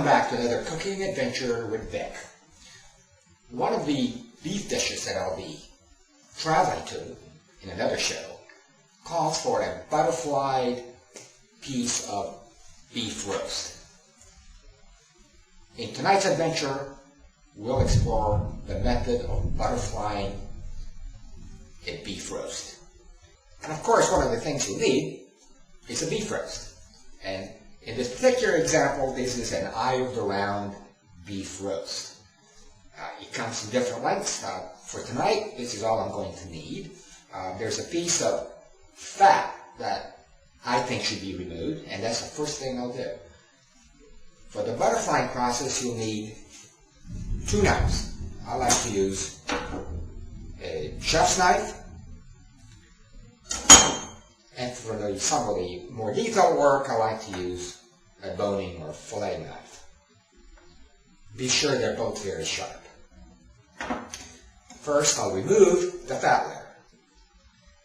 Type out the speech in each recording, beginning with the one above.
Welcome back to another cooking adventure with Vic. One of the beef dishes that I'll be traveling to in another show calls for a butterflied piece of beef roast. In tonight's adventure, we'll explore the method of butterflying a beef roast. And of course, one of the things you need is a beef roast. And in this particular example, this is an eye of the round beef roast. It comes in different lengths. For tonight, this is all I'm going to need. There's a piece of fat that I think should be removed, and that's the first thing I'll do. For the butterflying process, you'll need 2 knives. I like to use a chef's knife, and for some of the more detailed work, I like to use a boning or fillet knife. Be sure they're both very sharp. First, I'll remove the fat layer.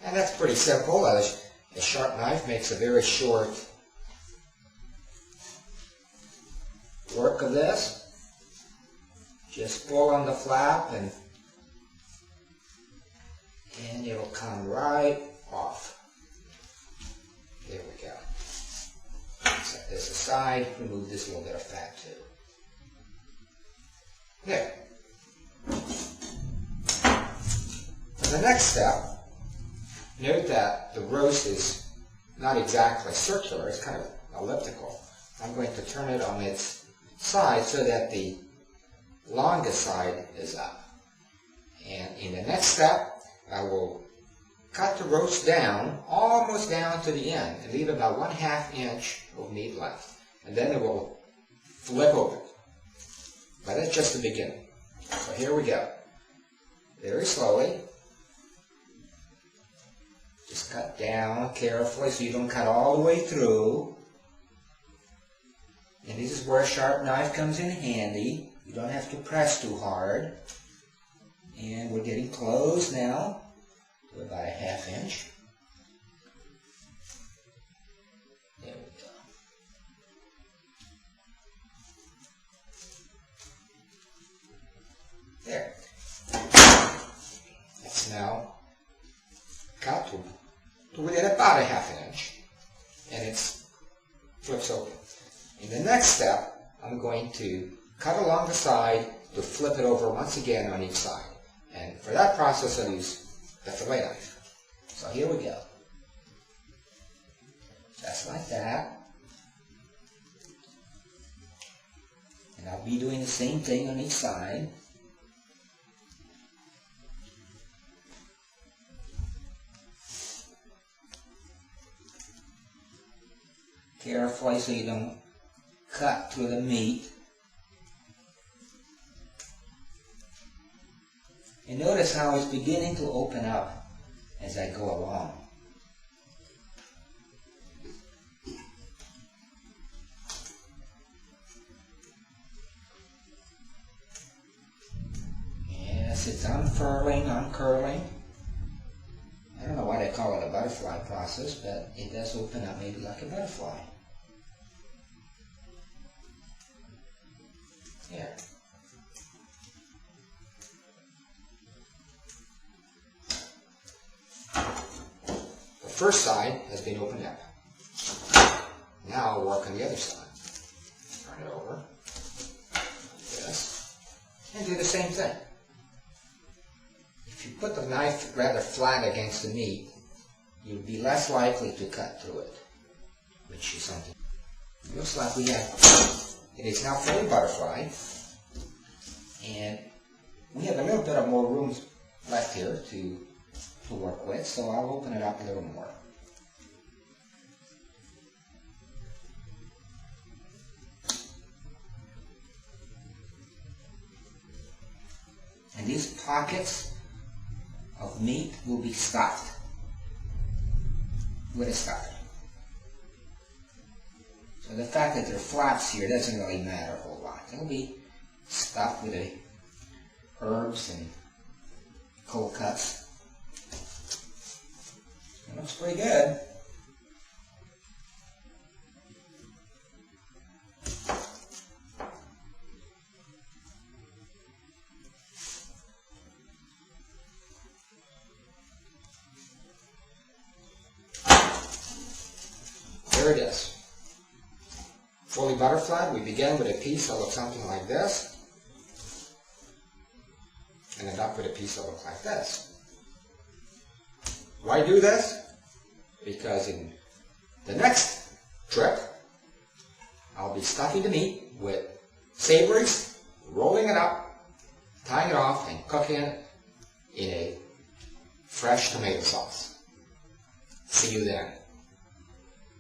And that's pretty simple. A sharp knife makes a very short work of this. Just pull on the flap and it'll come right off. There we go. Set this aside, remove this little bit of fat too. There. For the next step, note that the roast is not exactly circular, it's kind of elliptical. I'm going to turn it on its side so that the longest side is up. And in the next step, I will cut the roast down, almost down to the end, and leave about 1/2 inch of meat left. And then it will flip open. But that's just the beginning. So here we go. Very slowly. Just cut down carefully so you don't cut all the way through. And this is where a sharp knife comes in handy. You don't have to press too hard. And we're getting close now to about 1/2 inch. There we go. There. It's now cut to within about 1/2 inch, and it flips open. In the next step, I'm going to cut along the side to flip it over once again on each side. And for that process, I'll use the fillet knife. So here we go. Just like that. And I'll be doing the same thing on each side. Carefully so you don't cut through the meat. And notice how it's beginning to open up as I go along. Yes, it's unfurling, uncurling. I don't know why they call it a butterfly process, but it does open up maybe like a butterfly. Here. The first side has been opened up. Now I'll work on the other side. Turn it over, like this, and do the same thing. If you put the knife rather flat against the meat, you'll be less likely to cut through it, which is something. It looks like we have, it is now fully butterflied, and we have a little bit of more room left here to work with, so I'll open it up a little more. And these pockets of meat will be stuffed with a stuffing. So the fact that there are flaps here doesn't really matter a whole lot. They'll be stuffed with the herbs and cold cuts. It looks pretty good. fully butterflied, we begin with a piece that looks something like this, and end up with a piece that looks like this. Why do this? Because in the next trick, I'll be stuffing the meat with savories, rolling it up, tying it off, and cooking it in a fresh tomato sauce. See you then.